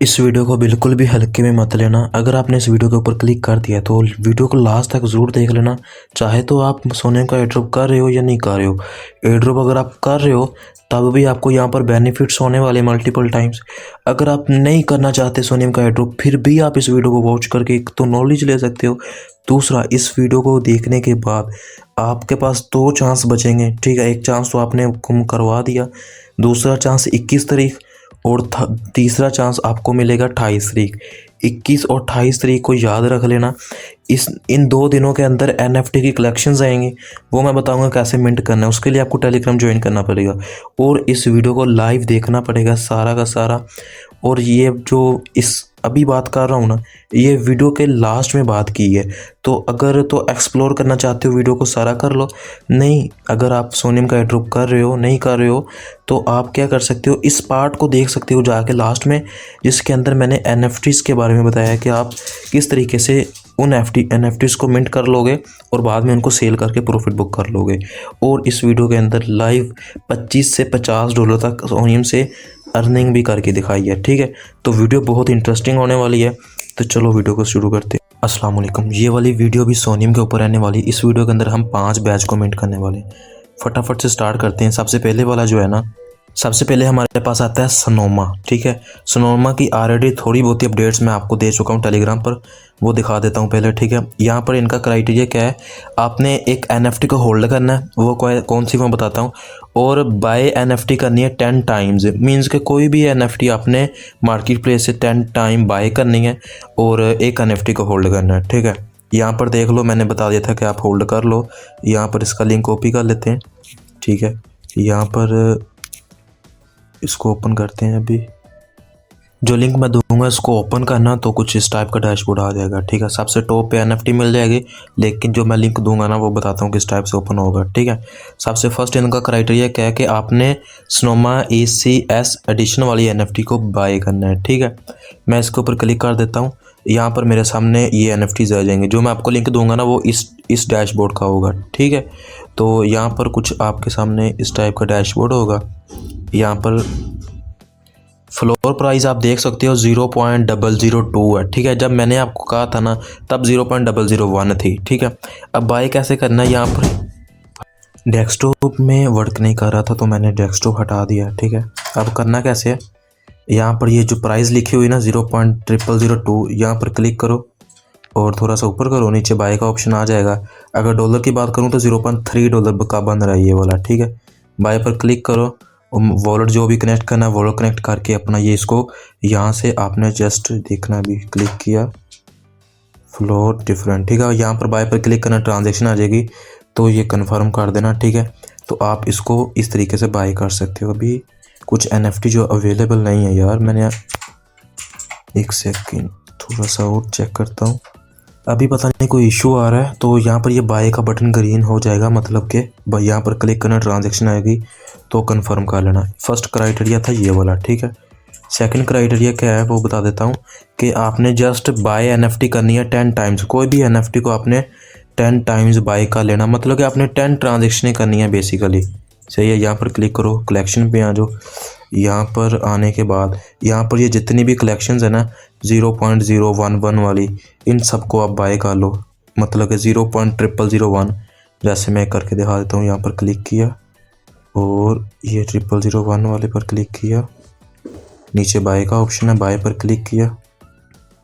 इस वीडियो को बिल्कुल भी हल्के में मत लेना। अगर आपने इस वीडियो के ऊपर क्लिक कर दिया तो वीडियो को लास्ट तक ज़रूर देख लेना। चाहे तो आप सोने का एयर ड्रॉप कर रहे हो या नहीं कर रहे हो, एयर ड्रॉप अगर आप कर रहे हो तब भी आपको यहाँ पर बेनिफिट्स होने वाले मल्टीपल टाइम्स। अगर आप नहीं करना चाहते सोनियम का एयर ड्रॉप, फिर भी आप इस वीडियो को वॉच करके एक तो नॉलेज ले सकते हो। दूसरा, इस वीडियो को देखने के बाद आपके पास 2 चांस बचेंगे, ठीक है। एक चांस तो आपने गुम करवा दिया, दूसरा चांस 21 तारीख और तीसरा चांस आपको मिलेगा 28 तारीख। 21 और 28 तारीख को याद रख लेना। इन 2 दिनों के अंदर NFT की कलेक्शंस आएंगी, वो मैं बताऊंगा कैसे मिंट करना है। उसके लिए आपको टेलीग्राम ज्वाइन करना पड़ेगा और इस वीडियो को लाइव देखना पड़ेगा सारा का सारा। और ये जो इस अभी बात कर रहा हूँ ना, ये वीडियो के लास्ट में बात की है। तो अगर तो एक्सप्लोर करना चाहते हो वीडियो को सारा कर लो, नहीं अगर आप सोनियम का एयर ड्रॉप कर रहे हो नहीं कर रहे हो तो आप क्या कर सकते हो, इस पार्ट को देख सकते हो जाके लास्ट में, जिसके अंदर मैंने NFTs के बारे में बताया कि आप किस तरीके से उन NFTs को मिंट कर लोगे और बाद में उनको सेल करके प्रॉफिट बुक कर लोगे। और इस वीडियो के अंदर लाइव 25 से $50 तक सोनियम से अर्निंग भी करके दिखाई है, ठीक है। तो वीडियो बहुत इंटरेस्टिंग होने वाली है, तो चलो वीडियो को शुरू करते हैं। अस्सलाम वालेकुम। ये वाली वीडियो भी सोनियम के ऊपर रहने वाली। इस वीडियो के अंदर हम 5 बैच को मिंट करने वाले। फटाफट से स्टार्ट करते हैं। सबसे पहले वाला जो है ना, सबसे पहले हमारे पास आता है सोनोमा, ठीक है। सोनोमा की ऑलरेडी थोड़ी बहुत ही अपडेट्स मैं आपको दे चुका हूँ टेलीग्राम पर, वो दिखा देता हूँ पहले, ठीक है। यहाँ पर इनका क्राइटेरिया क्या है, आपने एक NFT को होल्ड करना है, वो कौन सी मैं बताता हूँ, और बाय NFT करनी है 10 टाइम्स। मीन्स कि कोई भी NFT आपने मार्केट प्लेस से 10 टाइम बाय करनी है और एक NFT को होल्ड करना है, ठीक है। यहाँ पर देख लो, मैंने बता दिया था कि आप होल्ड कर लो। यहाँ पर इसका लिंक कॉपी कर लेते हैं, ठीक है। यहाँ पर इसको ओपन करते हैं। अभी जो लिंक मैं दूंगा इसको ओपन करना तो कुछ इस टाइप का डैशबोर्ड आ जाएगा, ठीक है। सबसे टॉप पे NFT मिल जाएगी, लेकिन जो मैं लिंक दूंगा ना वो बताता हूँ किस टाइप से ओपन होगा, ठीक है। सबसे फर्स्ट इनका क्राइटेरिया क्या है कि आपने सोनोमा ECS एडिशन वाली NFT को बाय करना है, ठीक है। मैं इसके ऊपर क्लिक कर देता हूँ। यहाँ पर मेरे सामने ये NFTs आ जाएंगे। जो मैं आपको लिंक दूंगा ना वो इस डैशबोर्ड का होगा, ठीक है। तो यहाँ पर कुछ आपके सामने इस टाइप का डैशबोर्ड होगा। यहाँ पर फ्लोर प्राइस आप देख सकते हो 0.002 है, ठीक है। जब मैंने आपको कहा था ना तब 0.001 थी, ठीक है। अब बाय कैसे करना है, यहाँ पर डेस्कटॉप में वर्क नहीं कर रहा था तो मैंने डेस्कटॉप हटा दिया, ठीक है। अब करना कैसे है, यहाँ पर ये जो प्राइस लिखी हुई ना 0.002, यहाँ पर क्लिक करो और थोड़ा सा ऊपर करो, नीचे बाय का ऑप्शन आ जाएगा। अगर डॉलर की बात करूँ तो $0.3 का बन रहा है ये वाला, ठीक है। बाय पर क्लिक करो, वॉलेट जो भी कनेक्ट करना है वॉलेट कनेक्ट करके अपना ये इसको यहाँ से आपने जस्ट देखना, भी क्लिक किया फ्लोर डिफरेंट, ठीक है। यहाँ पर बाय पर क्लिक करना, ट्रांजैक्शन आ जाएगी तो ये कंफर्म कर देना, ठीक है। तो आप इसको इस तरीके से बाय कर सकते हो। अभी कुछ NFT जो अवेलेबल नहीं है यार, मैंने एक सेकेंड थोड़ा सा और चेक करता हूँ। अभी पता नहीं कोई इशू आ रहा है, तो यहाँ पर ये बाय का बटन ग्रीन हो जाएगा, मतलब कि यहाँ पर क्लिक करना, ट्रांजैक्शन आएगी तो कंफर्म कर लेना। फर्स्ट क्राइटेरिया था ये वाला, ठीक है। सेकंड क्राइटेरिया क्या है वो बता देता हूँ कि आपने जस्ट बाय NFT करनी है 10 टाइम्स। कोई भी NFT को आपने 10 टाइम्स बाय कर लेना, मतलब कि आपने 10 ट्रांजेक्शन करनी है बेसिकली, सही है। यहाँ पर क्लिक करो, कलेक्शन पे आ जाओ। यहाँ पर आने के बाद यहाँ पर ये जितनी भी कलेक्शंस है ना 0.011 वाली, इन सबको आप बाय कर लो, मतलब कि 0.0001 जैसे मैं करके दिखा देता हूँ। यहाँ पर क्लिक किया और ये 0001 वाले पर क्लिक किया, नीचे बाय का ऑप्शन है, बाय पर क्लिक किया।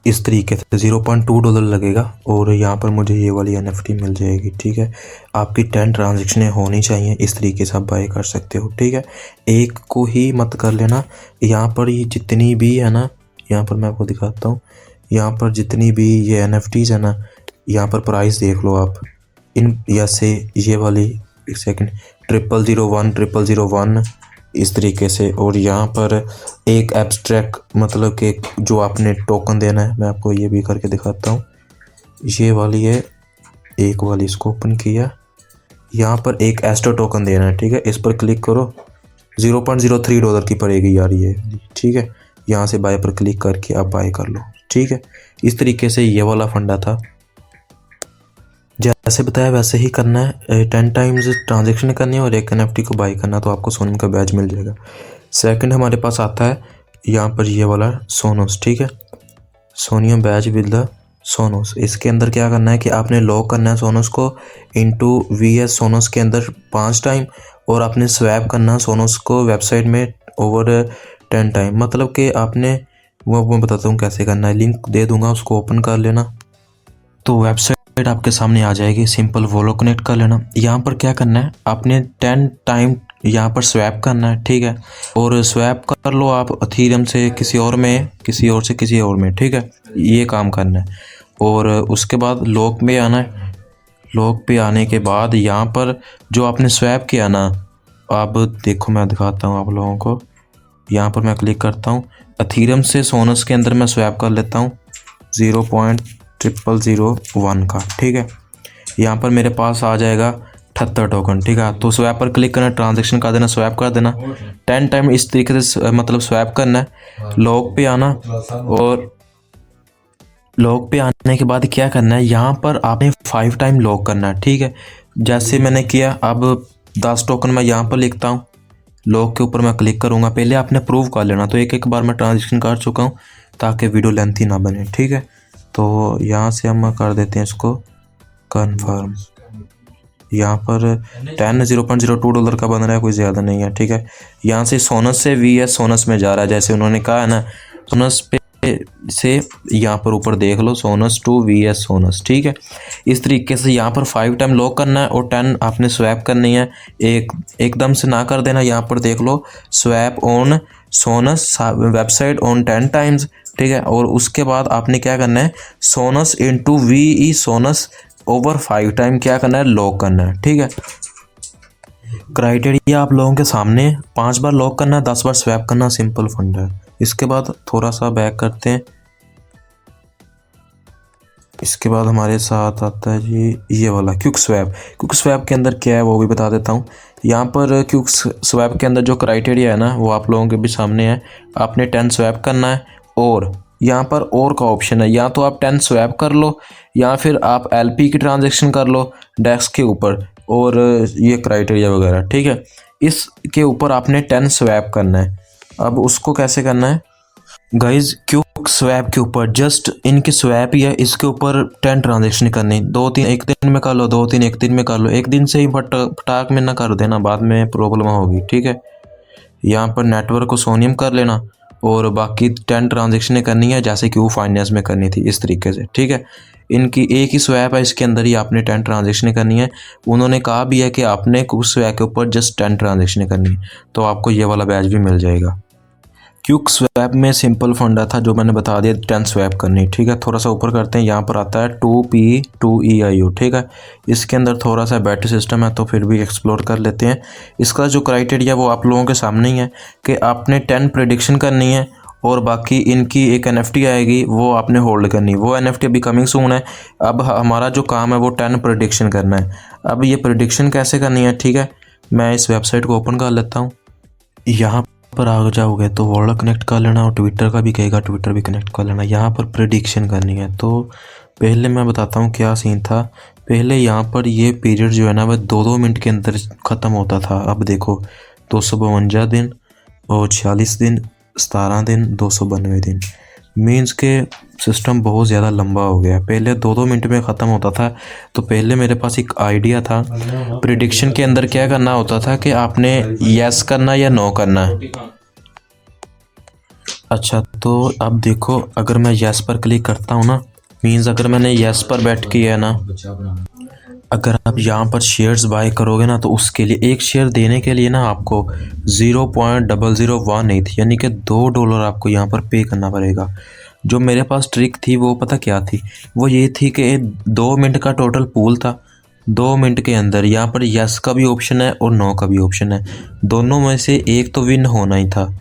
इस तरीके से $0.2 लगेगा और यहाँ पर मुझे ये वाली NFT मिल जाएगी, ठीक है। आपकी 10 ट्रांजेक्शनें होनी चाहिए, इस तरीके से आप बाय कर सकते हो, ठीक है। एक को ही मत कर लेना। यहाँ पर ये जितनी भी है ना, यहाँ पर मैं आपको दिखाता हूँ, यहाँ पर जितनी भी ये NFTs है ना, यहाँ पर प्राइस देख लो आप। इन जैसे ये वाली, एक सेकेंड, 0001 इस तरीके से। और यहाँ पर एक एब्स्ट्रैक्ट, मतलब कि जो आपने टोकन देना है, मैं आपको ये भी करके दिखाता हूँ। ये वाली है एक वाली, इसको ओपन किया, यहाँ पर एक एस्ट्रो टोकन देना है, ठीक है। इस पर क्लिक करो, $0.03 की पड़ेगी यार ये, ठीक है। यहाँ से बाय पर क्लिक करके आप बाय कर लो, ठीक है। इस तरीके से ये वाला फंडा था, जैसे बताया वैसे ही करना है। 10 टाइम्स ट्रांजैक्शन करनी है और एक NFT को बाई करना, तो आपको सोनियम का बैच मिल जाएगा। सेकंड हमारे पास आता है यहाँ पर ये वाला सोनोस, ठीक है, सोनियम बैच विद द सोनोस। इसके अंदर क्या करना है कि आपने लॉक करना है सोनोस को इनटू VS सोनोस के अंदर 5 टाइम, और आपने स्वैप करना है सोनोस को वेबसाइट में ओवर 10 टाइम। मतलब कि आपने वो मैं बताता हूँ कैसे करना है, लिंक दे दूंगा, उसको ओपन कर लेना तो वेबसाइट आपके सामने आ जाएगी। सिंपल वॉलो कनेक्ट कर लेना। यहाँ पर क्या करना है, आपने 10 टाइम यहाँ पर स्वैप करना है, ठीक है, और स्वैप कर लो आप अथीरियम से किसी और में, किसी और से किसी और में, ठीक है, ये काम करना है। और उसके बाद लॉक में आना है। लॉक पे आने के बाद यहाँ पर जो आपने स्वैप किया ना, अब देखो मैं दिखाता हूँ आप लोगों को। यहाँ पर मैं क्लिक करता हूँ, अथीरियम से सोनस के अंदर मैं स्वैप कर लेता हूँ 0.0001 का, ठीक है। यहाँ पर मेरे पास आ जाएगा 78 टोकन, ठीक है। तो स्वैप पर क्लिक करना, ट्रांजैक्शन कर देना, स्वैप कर देना 10 टाइम, इस तरीके से मतलब स्वैप करना है। लॉक पे आना, और लॉक पे आने के बाद क्या करना है, यहाँ पर आपने 5 टाइम लॉक करना है, ठीक है, जैसे मैंने किया। अब 10 टोकन मैं यहाँ पर लिखता हूँ, लॉक के ऊपर मैं क्लिक करूँगा। पहले आपने प्रूव कर लेना, तो एक एक बार मैं ट्रांजेक्शन कर चुका हूँ ताकि वीडियो लेंथी ना बने, ठीक है। तो यहाँ से हम कर देते हैं इसको कन्फर्म। यहाँ पर 0.02 डॉलर का बन रहा है, कोई ज़्यादा नहीं है, ठीक है। यहाँ से सोनस से VS सोनस में जा रहा है, जैसे उन्होंने कहा है ना, सोनस पे से यहाँ पर ऊपर देख लो, सोनस टू VS सोनस, ठीक है। इस तरीके से यहाँ पर 5 टाइम लॉक करना है और 10 आपने स्वैप करनी है। एकदम से ना कर देना। यहाँ पर देख लो, स्वैप ऑन सोनस वेबसाइट ऑन 10 टाइम्स, ठीक है। और उसके बाद आपने क्या करना है, सोनस इंटू VE सोनस ओवर 5 टाइम क्या करना है, लॉक करना है, ठीक है। क्राइटेरिया आप लोगों के सामने, 5 बार लॉक करना है, 10 बार स्वैप करना, सिंपल फंड है। इसके बाद थोड़ा सा बैक करते हैं। इसके बाद हमारे साथ आता है जी ये वाला क्विक स्वैप। क्विक स्वैप के अंदर क्या है वो भी बता देता हूँ। यहाँ पर क्विक स्वैप के अंदर जो क्राइटेरिया है ना, वो आप लोगों के भी सामने है। आपने 10 स्वैप करना है, और यहाँ पर और का ऑप्शन है, या तो आप 10 स्वैप कर लो, या फिर आप LP की ट्रांजेक्शन कर लो डेस्क के ऊपर, और ये क्राइटेरिया वगैरह, ठीक है। इसके ऊपर आपने 10 स्वैप करना है। अब उसको कैसे करना है गाइज, क्विक स्वैप के ऊपर जस्ट इनके स्वैप ही है, इसके ऊपर 10 ट्रांजेक्शन करनी, 2-3 एक दिन में कर लो, 2-3 एक दिन में कर लो, एक दिन से ही फटाक में ना कर देना, बाद में प्रॉब्लम होगी, ठीक है। यहाँ पर नेटवर्क को सोनियम कर लेना, और बाकी 10 ट्रांजेक्शन करनी है जैसे कि वो फाइनेंस में करनी थी, इस तरीके से, ठीक है। इनकी एक ही स्वैप है, इसके अंदर ही आपने 10 ट्रांजेक्शन करनी है। उन्होंने कहा भी है कि आपने उस स्वैप के ऊपर जस्ट 10 ट्रांजेक्शन करनी है, तो आपको ये वाला बैच भी मिल जाएगा। क्विक स्वैप में सिंपल फंडा था जो मैंने बता दिया, 10 स्वैप करनी, ठीक है। थोड़ा सा ऊपर करते हैं, यहाँ पर आता है 2P2EIO, ठीक है। इसके अंदर थोड़ा सा बेटर सिस्टम है, तो फिर भी एक्सप्लोर कर लेते हैं। इसका जो क्राइटेरिया वो आप लोगों के सामने ही है कि आपने 10 प्रेडिक्शन करनी है, और बाकी इनकी एक NFT आएगी, वो आपने होल्ड करनी। वो NFT अभी कमिंग सून है। अब हमारा जो काम है वो 10 प्रेडिक्शन करना है। अब ये प्रेडिक्शन कैसे करनी है, ठीक है, मैं इस वेबसाइट को ओपन कर लेता हूँ। यहाँ पर आ जाओगे तो वॉल्ट कनेक्ट कर लेना, और ट्विटर का भी कहेगा, ट्विटर भी कनेक्ट कर लेना। यहाँ पर प्रेडिक्शन करनी है, तो पहले मैं बताता हूँ क्या सीन था। पहले यहाँ पर ये पीरियड जो है ना, वह 2-2 मिनट के अंदर ख़त्म होता था। अब देखो 252 दिन और 46 दिन, 17 दिन, 292 दिन, मीन्स के सिस्टम बहुत ज़्यादा लंबा हो गया। पहले 2-2 मिनट में ख़त्म होता था। तो पहले मेरे पास एक आइडिया था, प्रिडिक्शन के अंदर क्या करना होता था कि आपने यस करना या नो करना है। अच्छा, तो अब देखो, अगर मैं यस पर क्लिक करता हूँ ना, मीन्स अगर मैंने यस पर बैठ किया है ना, अगर आप यहाँ पर शेयर्स बाय करोगे ना, तो उसके लिए एक शेयर देने के लिए ना आपको 0.0018 यानी कि $2 आपको यहाँ पर पे करना पड़ेगा। जो मेरे पास ट्रिक थी वो पता क्या थी, वो ये थी कि 2 मिनट का टोटल पूल था। 2 मिनट के अंदर यहाँ पर यस का भी ऑप्शन है और नो का भी ऑप्शन है, दोनों में से एक तो विन होना ही था।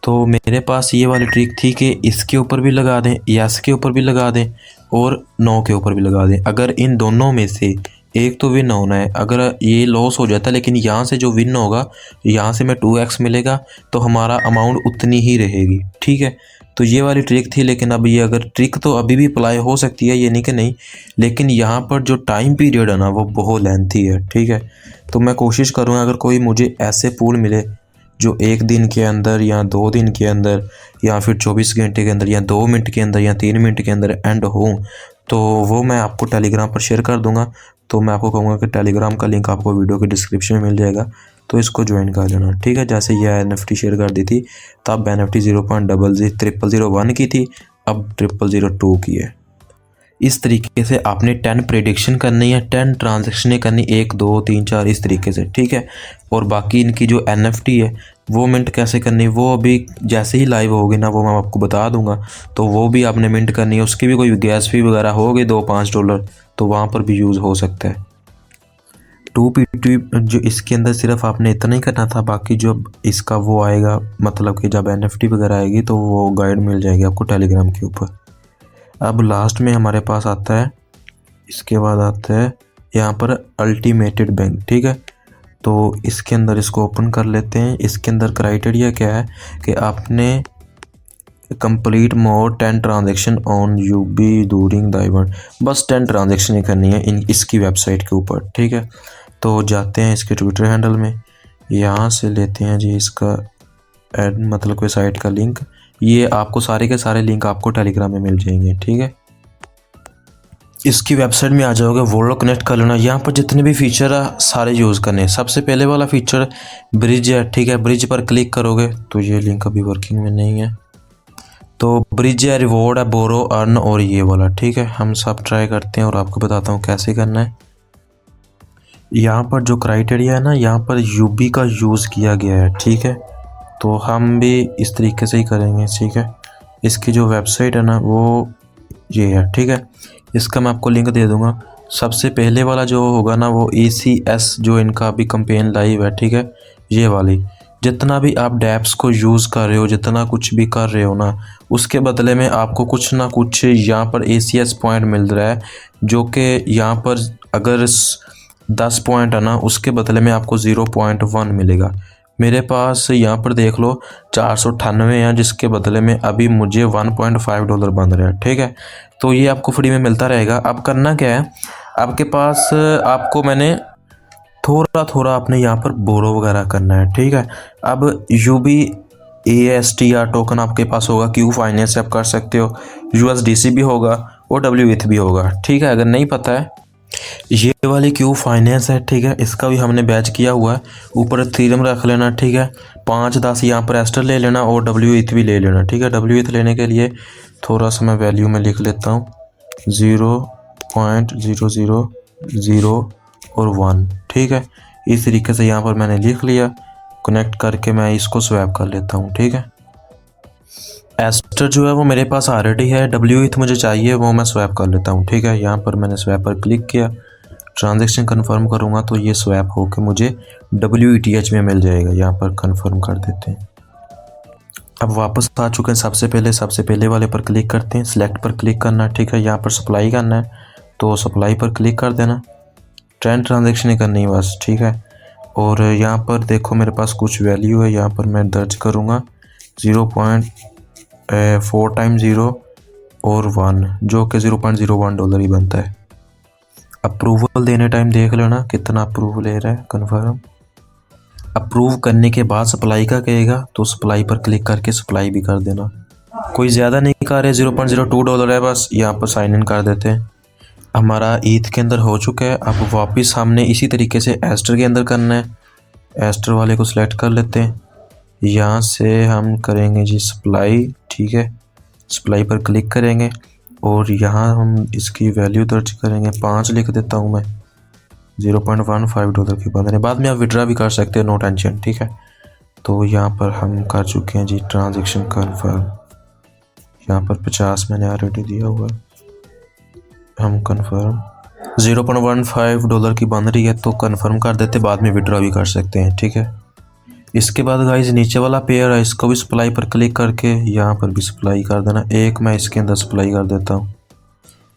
तो मेरे पास ये वाली ट्रिक थी कि इसके ऊपर भी लगा दें, यस के ऊपर भी लगा दें, और नो के ऊपर भी लगा दें। अगर इन दोनों में से एक तो विन होना है, अगर ये लॉस हो जाता है लेकिन यहाँ से जो विन होगा, यहाँ से मैं 2x मिलेगा, तो हमारा अमाउंट उतनी ही रहेगी, ठीक है। तो ये वाली ट्रिक थी। लेकिन अब ये अगर ट्रिक तो अभी भी अप्लाई हो सकती है, ये नहीं कि नहीं, लेकिन यहाँ पर जो टाइम पीरियड है ना वो बहुत लेंथी है, ठीक है। तो मैं कोशिश करूँगा अगर कोई मुझे ऐसे पूल मिले जो 1 दिन के अंदर या 2 दिन के अंदर या फिर 24 घंटे के अंदर या 2 मिनट के अंदर या 3 मिनट के अंदर एंड हो, तो वो मैं आपको टेलीग्राम पर शेयर कर दूंगा। तो मैं आपको कहूँगा कि टेलीग्राम का लिंक आपको वीडियो के डिस्क्रिप्शन में मिल जाएगा, तो इसको ज्वाइन कर लेना, ठीक है। जैसे ये NFT शेयर कर दी थी, तब NFT 0.0001 की थी, अब 0002 की है। इस तरीके से आपने 10 प्रेडिक्शन करनी है, 10 ट्रांजेक्शनें करनी, 1 2 3 4 इस तरीके से, ठीक है। और बाकी इनकी जो NFT है वो मिंट कैसे करनी, वो अभी जैसे ही लाइव होगी ना वो मैं आपको बता दूंगा। तो वो भी आपने मिंट करनी है, उसकी भी कोई गैस फी वगैरह होगी $2-5, तो वहाँ पर भी यूज़ हो सकता है। 2PT जो इसके अंदर सिर्फ आपने इतना ही करना था, बाकी जो इसका वो आएगा, मतलब कि जब NFT वगैरह आएगी तो वो गाइड मिल जाएगी आपको टेलीग्राम के ऊपर। अब लास्ट में हमारे पास आता है, इसके बाद आता है यहाँ पर अल्टीमेटेड बैंक, ठीक है। तो इसके अंदर इसको ओपन कर लेते हैं। इसके अंदर क्राइटेरिया क्या है कि आपने complete more 10 transaction on UB during the event, बस 10 ट्रांजेक्शन ही करनी है इसकी वेबसाइट के ऊपर, ठीक है। तो जाते हैं इसके ट्विटर हैंडल में, यहाँ से लेते हैं जी इसका एड, मतलब कोई साइट का लिंक। ये आपको सारे के सारे लिंक आपको टेलीग्राम में मिल जाएंगे, ठीक है। इसकी वेबसाइट में आ जाओगे, वॉलेट कनेक्ट कर लेना। यहाँ पर जितने भी फीचर है सारे यूज़ करने हैं। सबसे पहले वाला फीचर ब्रिज है, ठीक है। ब्रिज पर क्लिक करोगे तो ये लिंक अभी वर्किंग में नहीं है, तो ब्रिज है, रिवॉर्ड है, बोरो, अर्न और ये वाला, ठीक है। हम सब ट्राई करते हैं और आपको बताता हूँ कैसे करना है। यहाँ पर जो क्राइटेरिया है ना, यहाँ पर UB का यूज़ किया गया है, ठीक है। तो हम भी इस तरीके से ही करेंगे, ठीक है। इसकी जो वेबसाइट है ना वो ये है, ठीक है। इसका मैं आपको लिंक दे दूंगा। सबसे पहले वाला जो होगा ना वो ECS, जो इनका अभी कंपेन लाइव है, ठीक है। ये वाली जितना भी आप डैप्स को यूज़ कर रहे हो, जितना कुछ भी कर रहे हो ना, उसके बदले में आपको कुछ ना कुछ यहाँ पर ACS पॉइंट मिल रहा है, जो कि यहाँ पर अगर 10 पॉइंट है ना, उसके बदले में आपको 0.1 मिलेगा। मेरे पास यहाँ पर देख लो 498 हैं, जिसके बदले में अभी मुझे $1.5 बन रहा है, ठीक है। तो ये आपको फ्री में मिलता रहेगा। अब करना क्या है, आपके पास आपको मैंने थोड़ा थोड़ा अपने यहाँ पर बोरो वगैरह करना है, ठीक है। अब UB ASTR टोकन आपके पास होगा, Q फाइनेंस से आप कर सकते हो, USDC भी होगा और WETH भी होगा, ठीक है। अगर नहीं पता है, ये वाली Q फाइनेंस है, ठीक है। इसका भी हमने बैच किया हुआ है। ऊपर थीरम रख लेना, ठीक है। 5-10 यहाँ पर एस्टर ले लेना और WETH भी ले लेना, ठीक है। WETH लेने के लिए थोड़ा सा मैं वैल्यू में लिख लेता हूँ 0.000 और 1, ठीक है। इस तरीके से यहाँ पर मैंने लिख लिया। कनेक्ट करके मैं इसको स्वैप कर लेता हूँ, ठीक है। एस्टर जो है वो मेरे पास ऑलरेडी है, WETH मुझे चाहिए, वो मैं स्वैप कर लेता हूँ, ठीक है। यहाँ पर मैंने स्वैप पर क्लिक किया, ट्रांजैक्शन कंफर्म करूँगा तो ये स्वैप होकर मुझे WETH में मिल जाएगा। यहाँ पर कंफर्म कर देते हैं। अब वापस आ चुके हैं। सबसे पहले वाले पर क्लिक करते हैं, सिलेक्ट पर क्लिक करना है, ठीक है। यहाँ पर सप्लाई करना है तो सप्लाई पर क्लिक कर देना। 10 ट्रांजेक्शन करनी है बस, ठीक है। और यहाँ पर देखो मेरे पास कुछ वैल्यू है, यहाँ पर मैं दर्ज करूँगा 0.4 टाइम 0 और 1, जो कि $0.01 ही बनता है। अप्रूवल देने टाइम देख लेना कितना अप्रूवल ले रहा है, कन्फर्म। अप्रूव करने के बाद सप्लाई का कहेगा तो सप्लाई पर क्लिक करके सप्लाई भी कर देना। कोई ज़्यादा नहीं कर रहे, $0.02 है बस। यहाँ पर साइन इन कर देते हैं। हमारा ईथ के अंदर हो चुका है। अब वापस हमने इसी तरीके से एस्टर के अंदर करना है। एस्टर वाले को सिलेक्ट कर लेते हैं। यहाँ से हम करेंगे जी सप्लाई, ठीक है। सप्लाई पर क्लिक करेंगे और यहाँ हम इसकी वैल्यू दर्ज करेंगे, 5 लिख देता हूँ मैं। $0.15 की बंद है, बाद में आप विड्रा भी कर सकते हैं, नो टेंशन, ठीक है। तो यहाँ पर हम कर चुके हैं जी ट्रांजैक्शन कन्फर्म। यहाँ पर 50 मैंने ऑलरेडी दिया हुआ है, हम कन्फर्म। $0.15 की बन रही है तो कन्फर्म कर देते, बाद में विड्रा भी कर सकते हैं, ठीक है। इसके बाद गाइस नीचे वाला पेयर है, इसको भी सप्लाई पर क्लिक करके यहाँ पर भी सप्लाई कर देना। एक मैं इसके अंदर सप्लाई कर देता हूँ।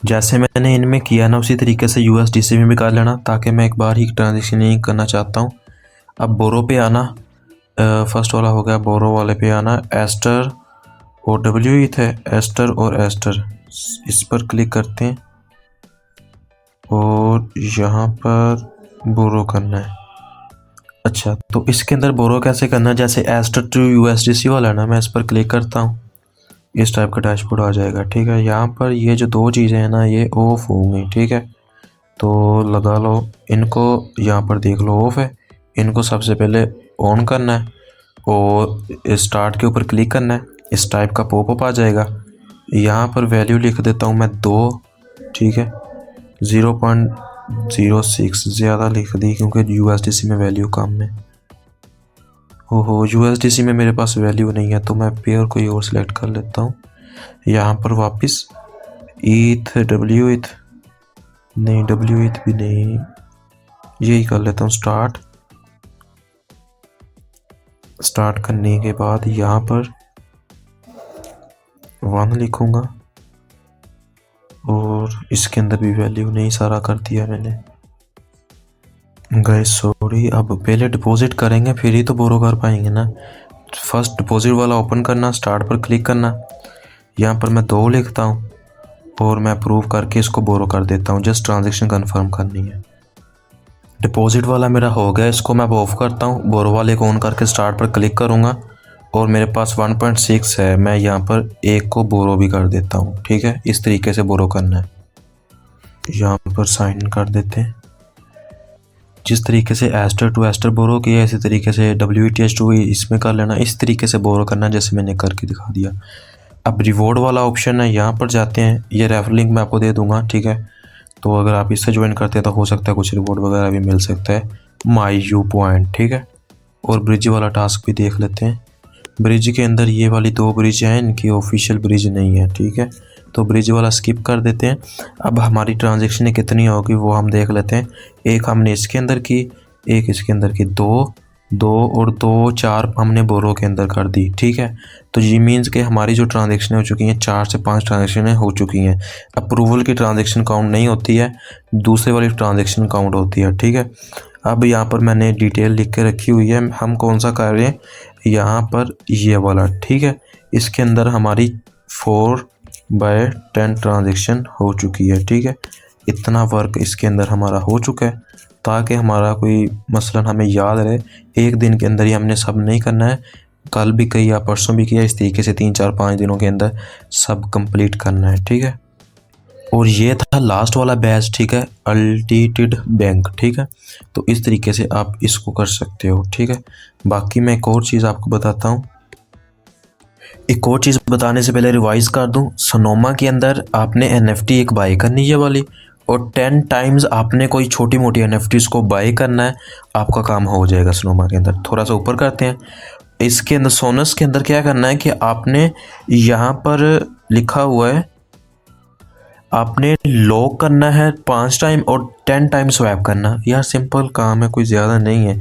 जैसे मैंने इनमें किया ना उसी तरीके से USDC में भी कर लेना, ताकि मैं एक बार ही ट्रांजेक्शन नहीं करना चाहता हूँ। अब बोरो पे आना, फर्स्ट वाला हो गया, बोरो वाले पे आना। एस्टर और WETH है, एस्टर और एस्टर, इस पर क्लिक करते हैं और यहाँ पर बोरो करना है। अच्छा, तो इसके अंदर बोरो कैसे करना है, जैसे एस्टर टू यूएसडीसी वाला है ना, मैं इस पर क्लिक करता हूँ, इस टाइप का डैशबोर्ड आ जाएगा। ठीक है, यहाँ पर ये जो दो चीज़ें हैं ना ये ऑफ होंगी। ठीक है, तो लगा लो इनको, यहाँ पर देख लो ऑफ है, इनको सबसे पहले ऑन करना है और स्टार्ट के ऊपर क्लिक करना है, इस टाइप का पॉपअप आ जाएगा। यहाँ पर वैल्यू लिख देता हूँ मैं 2। ठीक है, 0.06 ज़्यादा लिख दी क्योंकि यूएसडीसी में वैल्यू कम है। ओहो, यूएसडीसी में मेरे पास वैल्यू नहीं है, तो मैं पेयर कोई और सिलेक्ट कर लेता हूँ। यहाँ पर वापस ईथ, डब्ल्यू ईथ नहीं, डब्ल्यू ईथ भी नहीं, यही कर लेता हूँ स्टार्ट करने के बाद यहाँ पर 1 लिखूँगा और इसके अंदर भी वैल्यू नहीं, सारा कर दिया मैंने। गाइस सॉरी, अब पहले डिपॉजिट करेंगे फिर ही तो बोरो कर पाएंगे ना। फर्स्ट डिपॉजिट वाला ओपन करना, स्टार्ट पर क्लिक करना, यहाँ पर मैं 2 लिखता हूँ और मैं अप्रूव करके इसको बोरो कर देता हूँ। जस्ट ट्रांजेक्शन कंफर्म करनी है। डिपॉजिट वाला मेरा हो गया, इसको मैं अब ऑफ करता हूँ। बोरो वाले को ऑन करके स्टार्ट पर क्लिक करूँगा और मेरे पास 1.6 है, मैं यहाँ पर एक को बोरो भी कर देता हूँ। ठीक है, इस तरीके से बोरो करना है। यहाँ पर साइन इन कर देते हैं। जिस तरीके से एस्टर टू एस्टर बोरो किया, इसी तरीके से WTH2 इसमें कर लेना, इस तरीके से बोरो करना जैसे मैंने करके दिखा दिया। अब रिवॉर्ड वाला ऑप्शन है, यहाँ पर जाते हैं। ये रेफर लिंक मैं आपको दे दूंगा। ठीक है, तो अगर आप इससे ज्वाइन करते हैं तो हो सकता है कुछ रिवॉर्ड वगैरह भी मिल सकता है। My you point. ठीक है, और ब्रिज वाला टास्क भी देख लेते हैं। ब्रिज के अंदर ये वाली 2 ब्रिज हैं, इनकी ऑफिशियल ब्रिज नहीं है। ठीक है, तो ब्रिज वाला स्किप कर देते हैं। अब हमारी ट्रांजेक्शन कितनी होगी वो हम देख लेते हैं। एक हमने इसके अंदर की, एक इसके अंदर की, 2 और 2 4 हमने बोरो के अंदर कर दी। ठीक है, तो ये मीन्स कि हमारी जो ट्रांजेक्शन हो चुकी हैं 4 से 5 ट्रांजेक्शन हो चुकी हैं। अप्रूवल की ट्रांजेक्शन काउंट नहीं होती है, दूसरे वाली ट्रांजेक्शन काउंट होती है। ठीक है, अब यहाँ पर मैंने डिटेल लिख के रखी हुई है, हम कौन सा कर रहे हैं, यहाँ पर ये वाला। ठीक है, इसके अंदर हमारी 4/10 ट्रांजेक्शन हो चुकी है। ठीक है, इतना वर्क इसके अंदर हमारा हो चुका है, ताकि हमारा कोई मसलन हमें याद रहे। एक दिन के अंदर ही हमने सब नहीं करना है, कल भी किया, परसों भी किया, इस तरीके से 3 4 5 दिनों के अंदर सब कंप्लीट करना है। ठीक है, और ये था लास्ट वाला बैच। ठीक है, अल्टीटेड बैंक। ठीक है, तो इस तरीके से आप इसको कर सकते हो। ठीक है, बाकी मैं एक और चीज़ आपको बताता हूँ। एक और चीज़ बताने से पहले रिवाइज कर दूं, सोनोमा के अंदर आपने NFT एक बाई करनी है वाली, और 10 टाइम्स आपने कोई छोटी मोटी NFTs को बाई करना है, आपका काम हो जाएगा सोनोमा के अंदर। थोड़ा सा ऊपर करते हैं। इसके अंदर सोनस के अंदर क्या करना है कि आपने यहाँ पर लिखा हुआ है, आपने लॉक करना है 5 टाइम और 10 टाइम स्वैप करना। यार सिंपल काम है, कोई ज़्यादा नहीं है।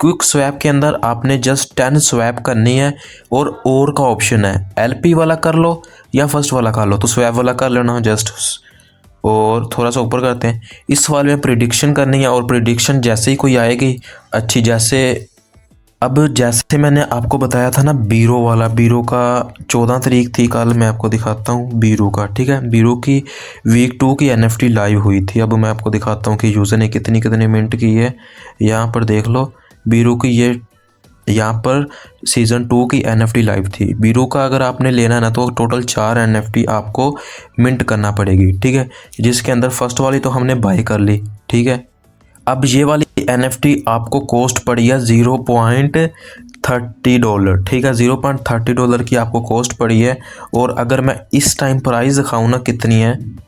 क्विक स्वैप के अंदर आपने जस्ट 10 स्वैप करनी है और का ऑप्शन है, LP वाला कर लो या फर्स्ट वाला कर लो, तो स्वैप वाला कर लेना जस्ट। और थोड़ा सा ऊपर करते हैं। इस वाले में प्रिडिक्शन करनी है, और प्रिडिक्शन जैसे ही कोई आएगी अच्छी, जैसे अब जैसे मैंने आपको बताया था ना बीरो वाला, बीरो का 14 तारीख थी कल, मैं आपको दिखाता हूँ बीरो का। ठीक है, बीरो की वीक 2 की NFT लाइव हुई थी। अब मैं आपको दिखाता हूँ कि यूज़र ने कितनी कितनी मिनट की है। यहाँ पर देख लो बीरो की, ये यहाँ पर सीज़न 2 की NFT लाइव थी। बीरो का अगर आपने लेना है ना तो टोटल 4 NFT आपको मिंट करना पड़ेगी। ठीक है, जिसके अंदर फर्स्ट वाली तो हमने बाई कर ली। ठीक है, अब ये वाली NFT आपको कॉस्ट पड़ी है $0.30। ठीक है, $0.30 की आपको कॉस्ट पड़ी है। और अगर मैं इस टाइम प्राइस दिखाऊँ ना कितनी है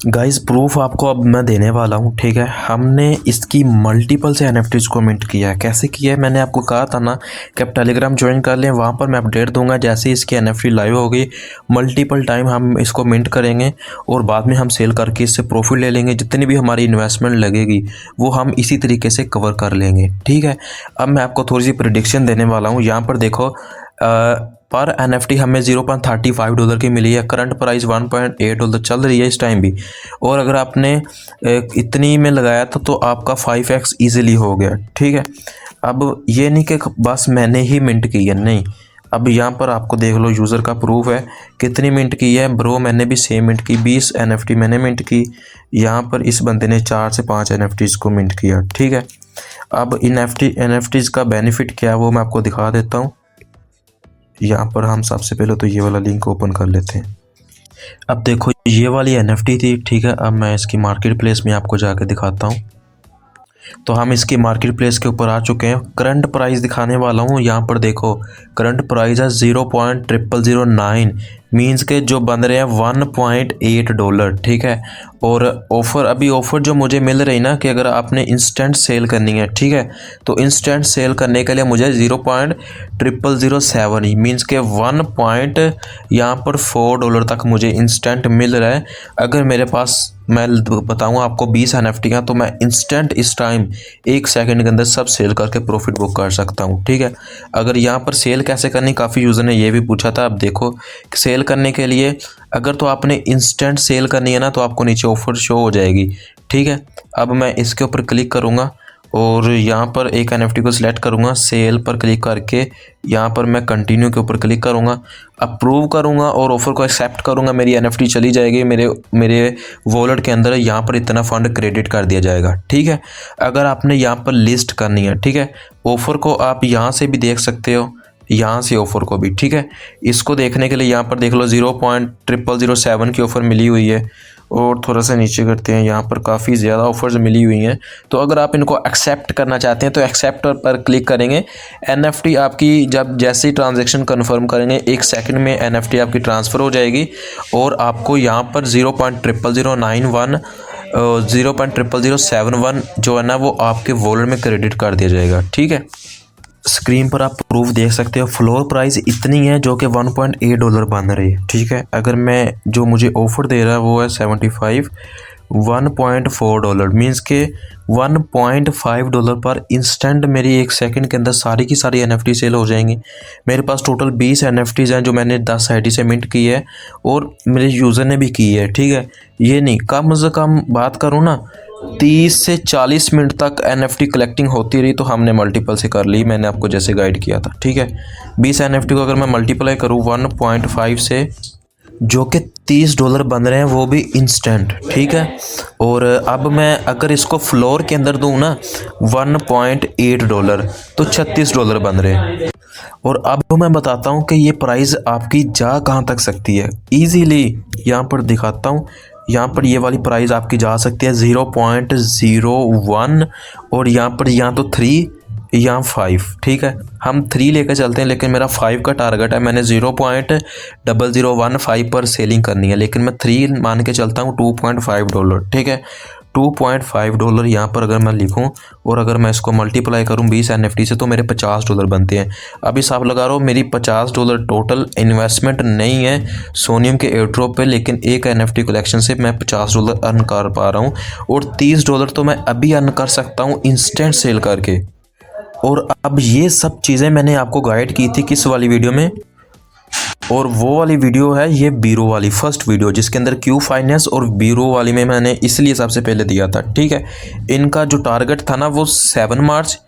गाइस, प्रूफ आपको अब मैं देने वाला हूँ। ठीक है, हमने इसकी मल्टीपल से NFTs को मिंट किया है। कैसे किया है, मैंने आपको कहा था ना कि आप टेलीग्राम ज्वाइन कर लें, वहाँ पर मैं अपडेट दूंगा। जैसे इसकी NFT लाइव होगी, मल्टीपल टाइम हम इसको मिंट करेंगे और बाद में हम सेल करके इससे प्रॉफिट ले लेंगे। जितनी भी हमारी इन्वेस्टमेंट लगेगी वो हम इसी तरीके से कवर कर लेंगे। ठीक है, अब मैं आपको थोड़ी सी प्रेडिक्शन देने वाला हूँ। यहाँ पर देखो, पर NFT हमें $0.35 की मिली है। करंट प्राइस $1.8 चल रही है इस टाइम भी। और अगर आपने इतनी में लगाया था तो आपका 5x ईजिली हो गया। ठीक है, अब ये नहीं कि बस मैंने ही मिंट की है, नहीं। अब यहाँ पर आपको देख लो, यूज़र का प्रूफ है कितनी मिंट की है। ब्रो मैंने भी सेम मिंट की, 20 NFT मैंने मिंट की। यहाँ पर इस बंदे ने 4 से 5 NFTs को मिंट किया। ठीक है, अब इन NFTs का बेनिफिट क्या है वो मैं आपको दिखा देता हूँ। यहाँ पर हम सबसे पहले तो ये वाला लिंक ओपन कर लेते हैं। अब देखो ये वाली NFT थी, ठीक है। अब मैं इसकी मार्केट प्लेस में आपको जाकर दिखाता हूँ। तो हम इसकी मार्केट प्लेस के ऊपर आ चुके हैं। करंट प्राइस दिखाने वाला हूँ। यहाँ पर देखो करंट प्राइस है $0.0009, मीन्स के जो बन रहे हैं $1.8, ठीक है। और ऑफ़र अभी ऑफ़र जो मुझे मिल रही ना कि अगर आपने इंस्टेंट सेल करनी है, ठीक है, तो इंस्टेंट सेल करने के लिए मुझे 0.0007 ही मीन्स के 1 पॉइंट यहाँ पर $4 तक मुझे इंस्टेंट मिल रहा है। अगर मेरे पास मैं बताऊँ आपको 20 NFT का, तो मैं इंस्टेंट इस टाइम 1 सेकंड के अंदर सब सेल करके प्रॉफिट बुक कर सकता हूँ, ठीक है। अगर यहाँ पर सेल कैसे करनी, काफ़ी यूज़र ने ये भी पूछा था। अब देखो सेल करने के लिए अगर तो आपने इंस्टेंट सेल करनी है ना, तो आपको नीचे ऑफर शो हो जाएगी, ठीक है। अब मैं इसके ऊपर क्लिक करूँगा और यहाँ पर एक NFT को सिलेक्ट करूँगा, सेल पर क्लिक करके यहाँ पर मैं कंटिन्यू के ऊपर क्लिक करूँगा, अप्रूव करूँगा और ऑफ़र को एक्सेप्ट करूँगा। मेरी NFT चली जाएगी मेरे वॉलेट के अंदर। यहाँ पर इतना फंड क्रेडिट कर दिया जाएगा, ठीक है। अगर आपने यहाँ पर लिस्ट करनी है, ठीक है, ऑफ़र को आप यहाँ से भी देख सकते हो, यहाँ से ऑफ़र को भी, ठीक है। इसको देखने के लिए यहाँ पर देख लो 0.0007 की ऑफ़र मिली हुई है। और थोड़ा सा नीचे करते हैं, यहाँ पर काफ़ी ज़्यादा ऑफर्स मिली हुई हैं। तो अगर आप इनको एक्सेप्ट करना चाहते हैं तो एक्सेप्ट पर क्लिक करेंगे। NFT आपकी जब जैसे ही ट्रांजैक्शन कन्फर्म करेंगे 1 सेकंड में NFT आपकी ट्रांसफ़र हो जाएगी और आपको यहाँ पर 0.0091 0.0071 जो है ना वो आपके वॉलेट में क्रेडिट कर दिया जाएगा, ठीक है। स्क्रीन पर आप प्रूफ देख सकते हो। फ्लोर प्राइस इतनी है जो कि $1.8 बन रही है, ठीक है। अगर मैं जो मुझे ऑफ़र दे रहा है वो है 75 $1.4 मीन्स के $1.5 पर इंस्टेंट मेरी 1 सेकंड के अंदर सारी की सारी NFT सेल हो जाएंगी। मेरे पास टोटल 20 NFTs हैं जो मैंने 10 ID से मिंट की है और मेरे यूज़र ने भी की है, ठीक है। ये नहीं, कम से कम बात करूँ ना 30 से 40 मिनट तक NFT कलेक्टिंग होती रही, तो हमने मल्टीपल से कर ली, मैंने आपको जैसे गाइड किया था, ठीक है। 20 NFT को अगर मैं मल्टीप्लाई करूँ 1.5 से, जो कि $30 बन रहे हैं, वो भी इंस्टेंट, ठीक है। और अब मैं अगर इसको फ्लोर के अंदर दूँ ना $1.8 तो $36 बन रहे हैं। और अब मैं बताता हूँ कि ये प्राइस आपकी जा कहाँ तक सकती है ईजीली। यहाँ पर दिखाता हूँ, यहाँ पर ये वाली प्राइस आपकी जा सकती है 0.01 और यहाँ पर या तो 3 या 5, ठीक है। हम 3 लेकर चलते हैं, लेकिन मेरा 5 का टारगेट है। मैंने 0.0015 पर सेलिंग करनी है, लेकिन मैं 3 मान के चलता हूँ $2.5, ठीक है। $2.5 यहाँ पर अगर मैं लिखूँ और अगर मैं इसको मल्टीप्लाई करूँ 20 NFT से तो मेरे $50 बनते हैं। अभी हिसाब लगा रहा हूँ मेरी $50 टोटल इन्वेस्टमेंट नहीं है सोनियम के एयर ड्रॉप पे, लेकिन एक NFT कलेक्शन से मैं $50 अर्न कर पा रहा हूँ और $30 तो मैं अभी अर्न कर सकता हूँ इंस्टेंट सेल करके। और अब ये सब चीज़ें मैंने आपको गाइड की थी किस वाली वीडियो में, और वो वाली वीडियो है ये बीरो वाली फर्स्ट वीडियो, जिसके अंदर क्यू फाइनेंस और बीरो वाली में मैंने इसलिए सबसे पहले दिया था, ठीक है। इनका जो टारगेट था ना वो 7 मार्च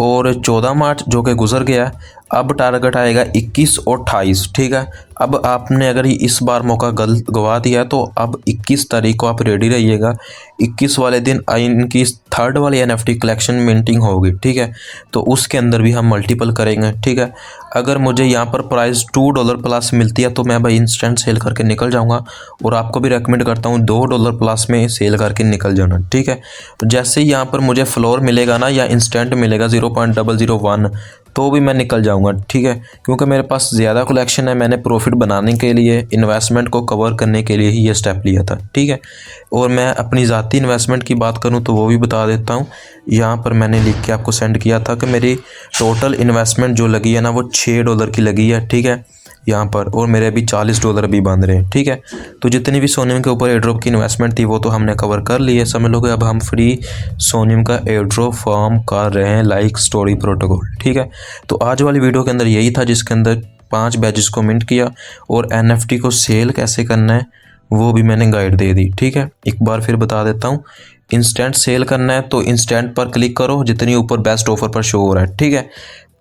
और 14 मार्च जो कि गुजर गया। अब टारगेट आएगा 21 और 28, ठीक है। अब आपने अगर इस बार मौका गवा दिया तो अब 21 तारीख को आप रेडी रहिएगा। 21 वाले दिन इनकी 3rd वाली NFT कलेक्शन मिंटिंग होगी, ठीक है। तो उसके अंदर भी हम मल्टीपल करेंगे, ठीक है। अगर मुझे यहाँ पर प्राइस $2 प्लस मिलती है तो मैं भाई इंस्टेंट सेल करके निकल जाऊँगा, और आपको भी रेकमेंड करता हूँ $2 प्लस में सेल करके निकल जाना, ठीक है। जैसे ही यहाँ पर मुझे फ्लोर मिलेगा ना या इंस्टेंट मिलेगा 0.001 तो भी मैं निकल जाऊंगा, ठीक है। क्योंकि मेरे पास ज़्यादा कलेक्शन है, मैंने प्रॉफिट बनाने के लिए, इन्वेस्टमेंट को कवर करने के लिए ही ये स्टेप लिया था, ठीक है। और मैं अपनी ज़ाती इन्वेस्टमेंट की बात करूं तो वो भी बता देता हूं। यहाँ पर मैंने लिख के आपको सेंड किया था कि मेरी टोटल इन्वेस्टमेंट जो लगी है ना वो $6 की लगी है, ठीक है यहाँ पर, और मेरे अभी $40 भी बन रहे हैं, ठीक है। तो जितनी भी सोनियम के ऊपर एयरड्रॉप की इन्वेस्टमेंट थी वो तो हमने कवर कर ली है, समझ लो कि अब हम फ्री सोनियम का एयरड्रॉप फॉर्म कर रहे हैं लाइक स्टोरी प्रोटोकॉल, ठीक है। तो आज वाली वीडियो के अंदर यही था, जिसके अंदर 5 बैचेस को मिंट किया और NFT को सेल कैसे करना है वो भी मैंने गाइड दे दी, ठीक है। एक बार फिर बता देता हूँ, इंस्टेंट सेल करना है तो इंस्टेंट पर क्लिक करो, जितनी ऊपर बेस्ट ऑफर पर शो हो रहा है, ठीक है।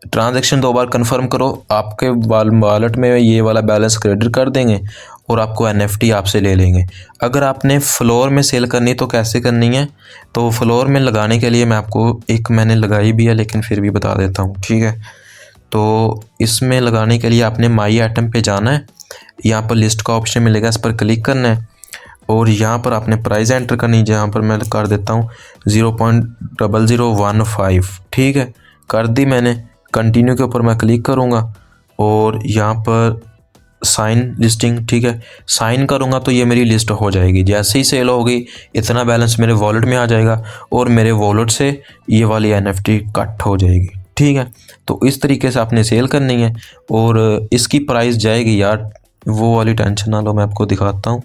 ट्रांजैक्शन 2 बार कंफर्म करो, आपके वॉलेट में ये वाला बैलेंस क्रेडिट कर देंगे और आपको NFT आपसे ले लेंगे। अगर आपने फ्लोर में सेल करनी तो कैसे करनी है, तो फ्लोर में लगाने के लिए मैं आपको एक मैंने लगाई भी है लेकिन फिर भी बता देता हूँ, ठीक है। तो इसमें लगाने के लिए आपने माई आइटम पे जाना है, यहाँ पर लिस्ट का ऑप्शन मिलेगा, इस पर क्लिक करना है और यहाँ पर आपने प्राइस एंटर करनी है, जहाँ पर मैं कर देता हूँ 0.0015, ठीक है, कर दी मैंने। कंटिन्यू के ऊपर मैं क्लिक करूँगा और यहाँ पर साइन लिस्टिंग, ठीक है, साइन करूँगा तो ये मेरी लिस्ट हो जाएगी। जैसे ही सेल होगी इतना बैलेंस मेरे वॉलेट में आ जाएगा और मेरे वॉलेट से ये वाली NFT कट हो जाएगी, ठीक है। तो इस तरीके से आपने सेल करनी है और इसकी प्राइस जाएगी यार, वो वाली टेंशन ना लो, मैं आपको दिखाता हूँ।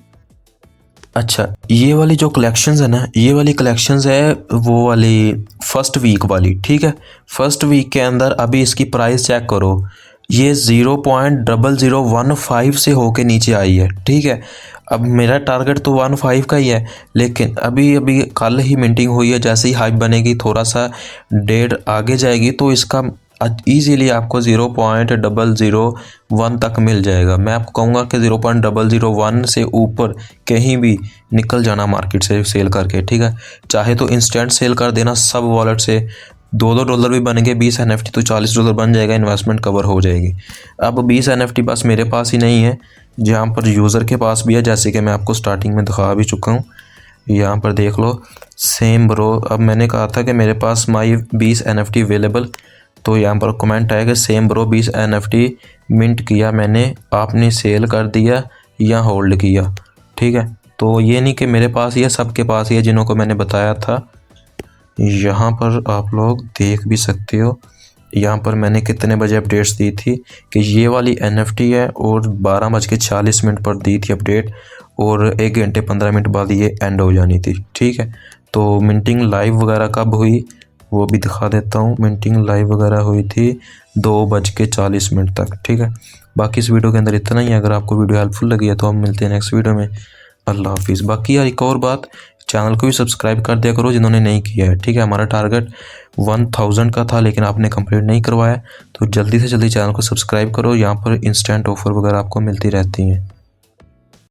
अच्छा, ये वाली जो कलेक्शंस है ना, ये वाली कलेक्शंस है वो वाली फर्स्ट वीक वाली, ठीक है। फर्स्ट वीक के अंदर अभी इसकी प्राइस चेक करो, ये 0.0015 से होके नीचे आई है, ठीक है। अब मेरा टारगेट तो 15 का ही है, लेकिन अभी कल ही मिंटिंग हुई है, जैसे ही हाइप बनेगी थोड़ा सा डेट आगे जाएगी तो इसका ईजीली आपको 0.001 तक मिल जाएगा। मैं आपको कहूँगा कि 0.001 से ऊपर कहीं भी निकल जाना मार्केट से सेल करके, ठीक है। चाहे तो इंस्टेंट सेल कर देना सब वॉलेट से, $2 भी बनेंगे, 20 NFT तो $40 बन जाएगा, इन्वेस्टमेंट कवर हो जाएगी। अब 20 NFT बस मेरे पास ही नहीं है, जहाँ पर यूज़र के पास भी है, जैसे कि मैं आपको स्टार्टिंग में दिखा भी चुका हूँ। यहाँ पर देख लो, सेम ब्रो। अब मैंने कहा था कि मेरे पास माई 20 NFT अवेलेबल, तो यहाँ पर कमेंट आया कि सेम ब्रो 20 NFT मिंट किया मैंने, आपने सेल कर दिया या होल्ड किया, ठीक है। तो ये नहीं कि मेरे पास ही है, सबके पास ही है जिन्हों को मैंने बताया था। यहाँ पर आप लोग देख भी सकते हो, यहाँ पर मैंने कितने बजे अपडेट्स दी थी कि ये वाली NFT है और 12:40 पर दी थी अपडेट और 1 घंटे 15 मिनट बाद ये एंड हो जानी थी, ठीक है। तो मिंटिंग लाइव वगैरह कब हुई वो भी दिखा देता हूँ। मिंटिंग लाइव वगैरह हुई थी 2:40 तक, ठीक है। बाकी इस वीडियो के अंदर इतना ही है। अगर आपको वीडियो हेल्पफुल लगी है तो हम मिलते हैं नेक्स्ट वीडियो में। अल्लाह हाफिज़। बाकी यार एक और बात, चैनल को भी सब्सक्राइब कर दिया करो जिन्होंने नहीं किया है, ठीक है। हमारा टारगेट 1000 का था लेकिन आपने कंप्लीट नहीं करवाया, तो जल्दी से जल्दी चैनल को सब्सक्राइब करो। यहाँ पर इंस्टेंट ऑफर वगैरह आपको मिलती रहती हैं।